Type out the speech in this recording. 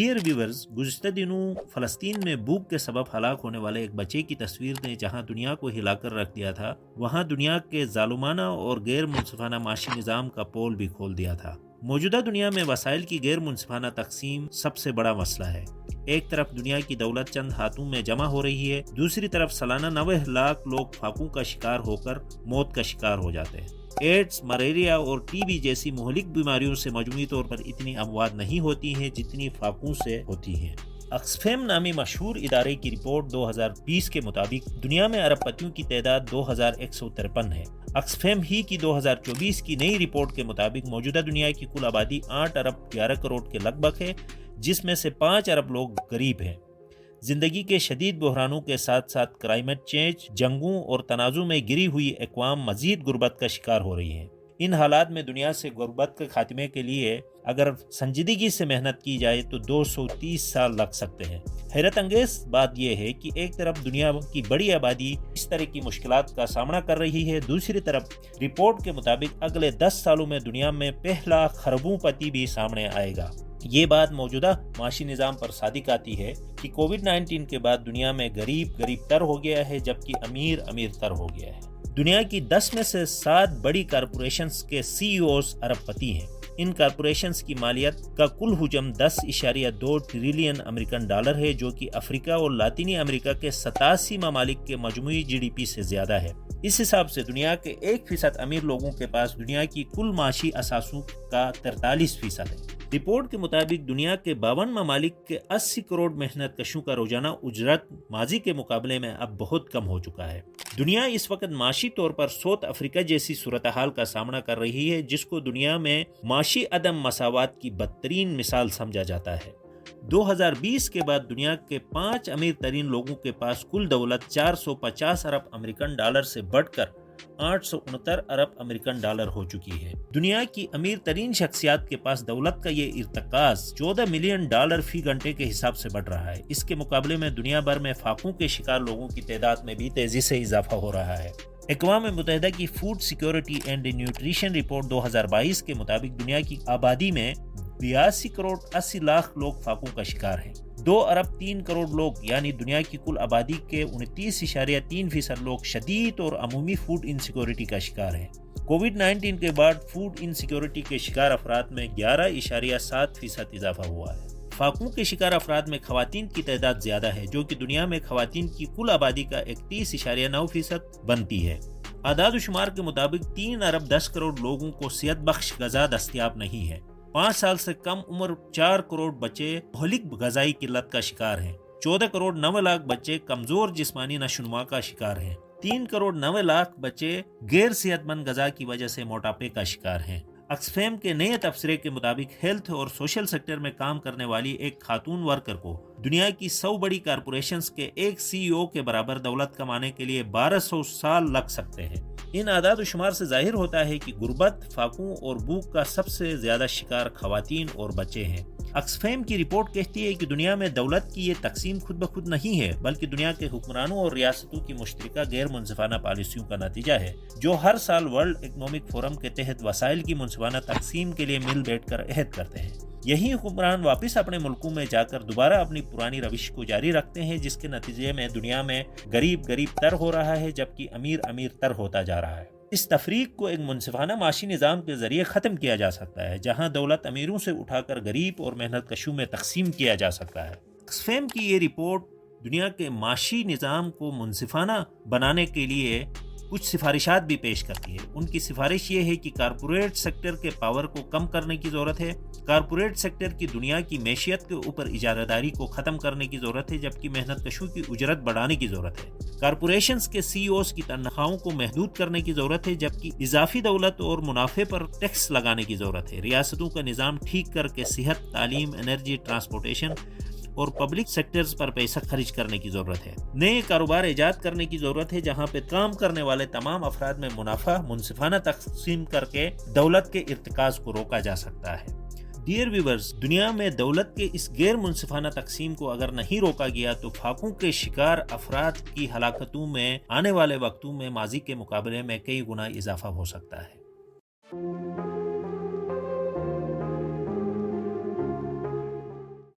Dear viewers, گزشتہ دنوں فلسطین میں بھوک کے سبب ہلاک ہونے والے ایک بچے کی تصویر نے جہاں دنیا کو ہلا کر رکھ دیا تھا، وہاں دنیا کے ظالمانہ اور غیر منصفانہ معاشی نظام کا پول بھی کھول دیا تھا۔ موجودہ دنیا میں وسائل کی غیر منصفانہ تقسیم سب سے بڑا مسئلہ ہے۔ ایک طرف دنیا کی دولت چند ہاتھوں میں جمع ہو رہی ہے، دوسری طرف سالانہ 90 لاکھ لوگ فاقوں کا شکار ہو کر موت کا شکار ہو جاتے ہیں۔ ایڈز، ملیریا اور ٹی بی جیسی مہلک بیماریوں سے مجموعی طور پر اتنی اموات نہیں ہوتی ہیں جتنی فاقوں سے ہوتی ہیں۔ آکسفیم نامی مشہور ادارے کی رپورٹ 2020 کے مطابق دنیا میں ارب پتیوں کی تعداد 2153 ہے۔ آکسفیم ہی کی 2024 کی نئی رپورٹ کے مطابق موجودہ دنیا کی کل آبادی 8 ارب 11 کروڑ کے لگ بھگ ہے، جس میں سے 5 ارب لوگ غریب ہیں۔ زندگی کے شدید بحرانوں کے ساتھ ساتھ کلائمیٹ چینج، جنگوں اور تنازع میں گری ہوئی اقوام مزید غربت کا شکار ہو رہی ہیں۔ ان حالات میں دنیا سے غربت کے خاتمے کے لیے اگر سنجیدگی سے محنت کی جائے تو 230 سال لگ سکتے ہیں۔ حیرت انگیز بات یہ ہے کہ ایک طرف دنیا کی بڑی آبادی اس طرح کی مشکلات کا سامنا کر رہی ہے، دوسری طرف رپورٹ کے مطابق اگلے 10 سالوں میں دنیا میں پہلا خربوں پتی بھی سامنے آئے گا۔ یہ بات موجودہ معاشی نظام پر صادق آتی ہے کہ کووڈ-19 کے بعد دنیا میں غریب تر ہو گیا ہے جبکہ امیر تر ہو گیا ہے۔ دنیا کی 10 میں سے 7 بڑی کارپوریشنز کے سی ای اوز ارب پتی ہیں۔ ان کارپوریشنز کی مالیت کا کل حجم 10.2 ٹریلین امریکن ڈالر ہے، جو کہ افریقہ اور لاطینی امریکہ کے 87 ممالک کے مجموعی جی ڈی پی سے زیادہ ہے۔ اس حساب سے دنیا کے 1% امیر لوگوں کے پاس دنیا کی کل معاشی اثاثوں کا 43% ہے۔ رپورٹ کے مطابق دنیا کے 52 ممالک کے 80 کروڑ محنت کشوں کا روزانہ اجرت ماضی کے مقابلے میں اب بہت کم ہو چکا ہے۔ دنیا اس وقت معاشی طور پر ساؤتھ افریقہ جیسی صورتحال کا سامنا کر رہی ہے، جس کو دنیا میں معاشی عدم مساوات کی بدترین مثال سمجھا جاتا ہے۔ 2020 کے بعد دنیا کے 5 امیر ترین لوگوں کے پاس کل دولت 450 ارب امریکن ڈالر سے بڑھ کر 869 ارب امریکن ڈالر ہو چکی ہے۔ دنیا کی امیر ترین شخصیات کے پاس دولت کا یہ ارتکاز 14 ملین ڈالر فی گھنٹے کے حساب سے بڑھ رہا ہے۔ اس کے مقابلے میں دنیا بھر میں فاقوں کے شکار لوگوں کی تعداد میں بھی تیزی سے اضافہ ہو رہا ہے۔ اقوام متحدہ کی food security and nutrition report 2022 کے مطابق دنیا کی آبادی میں 82 کروڑ 80 لاکھ لوگ فاقوں کا شکار ہیں۔ 2 ارب 3 کروڑ لوگ یعنی دنیا کی کل آبادی کے 29.3% لوگ شدید اور عمومی فوڈ انسیکیورٹی کا شکار ہیں۔ کووڈ-19 کے بعد فوڈ انسیکیورٹی کے شکار افراد میں 11.7% اضافہ ہوا ہے۔ فاقوں کے شکار افراد میں خواتین کی تعداد زیادہ ہے، جو کہ دنیا میں خواتین کی کل آبادی کا 31.9% بنتی ہے۔ اعداد و شمار کے مطابق 3 ارب 10 کروڑ لوگوں کو صحت بخش غذا دستیاب نہیں ہے۔ 5 سال سے کم عمر 4 کروڑ بچے مہلک غذائی قلت کا شکار ہیں۔ 14 کروڑ 9 لاکھ بچے کمزور جسمانی نشوونما کا شکار ہیں۔ 3 کروڑ 9 لاکھ بچے غیر صحت مند غذا کی وجہ سے موٹاپے کا شکار ہیں۔ آکسفیم کے نئے تبصرے کے مطابق ہیلتھ اور سوشل سیکٹر میں کام کرنے والی ایک خاتون ورکر کو دنیا کی 100 بڑی کارپوریشنز کے ایک سی ای او کے برابر دولت کمانے کے لیے 1200 سال لگ سکتے ہیں۔ ان اعداد و شمار سے ظاہر ہوتا ہے کہ غربت، فاقوں اور بھوک کا سب سے زیادہ شکار خواتین اور بچے ہیں۔ آکسفیم کی رپورٹ کہتی ہے کہ دنیا میں دولت کی یہ تقسیم خود بخود نہیں ہے، بلکہ دنیا کے حکمرانوں اور ریاستوں کی مشترکہ غیر منصفانہ پالیسیوں کا نتیجہ ہے، جو ہر سال ورلڈ اکنامک فورم کے تحت وسائل کی منصفانہ تقسیم کے لیے مل بیٹھ کر عہد کرتے ہیں۔ یہی حکمران واپس اپنے ملکوں میں جا کر دوبارہ اپنی پرانی روش کو جاری رکھتے ہیں، جس کے نتیجے میں دنیا میں غریب تر ہو رہا ہے جبکہ امیر تر ہوتا جا رہا ہے۔ اس تفریق کو ایک منصفانہ معاشی نظام کے ذریعے ختم کیا جا سکتا ہے، جہاں دولت امیروں سے اٹھا کر غریب اور محنت کشوں میں تقسیم کیا جا سکتا ہے۔ آکسفیم کی یہ رپورٹ دنیا کے معاشی نظام کو منصفانہ بنانے کے لیے کچھ سفارشات بھی پیش کرتی ہے۔ ان کی سفارش یہ ہے کہ کارپوریٹ سیکٹر کے پاور کو کم کرنے کی ضرورت ہے۔ کارپوریٹ سیکٹر کی دنیا کی معیشت کے اوپر اجارہ داری کو ختم کرنے کی ضرورت ہے، جبکہ محنت کشوں کی اجرت بڑھانے کی ضرورت ہے۔ کارپوریشنز کے سی ای اوز کی تنخواہوں کو محدود کرنے کی ضرورت ہے، جبکہ اضافی دولت اور منافع پر ٹیکس لگانے کی ضرورت ہے۔ ریاستوں کا نظام ٹھیک کر کے صحت، تعلیم، انرجی، ٹرانسپورٹیشن اور پبلک سیکٹرز پر پیسہ خرچ کرنے کی ضرورت ہے۔ نئے کاروبار ایجاد کرنے کی ضرورت ہے، جہاں پہ کام کرنے والے تمام افراد میں منافع منصفانہ تقسیم کر کے دولت کے ارتکاز کو روکا جا سکتا ہے۔ ڈیئر ویورز، دنیا میں دولت کے اس غیر منصفانہ تقسیم کو اگر نہیں روکا گیا تو فاقوں کے شکار افراد کی ہلاکتوں میں آنے والے وقتوں میں ماضی کے مقابلے میں کئی گنا اضافہ ہو سکتا ہے۔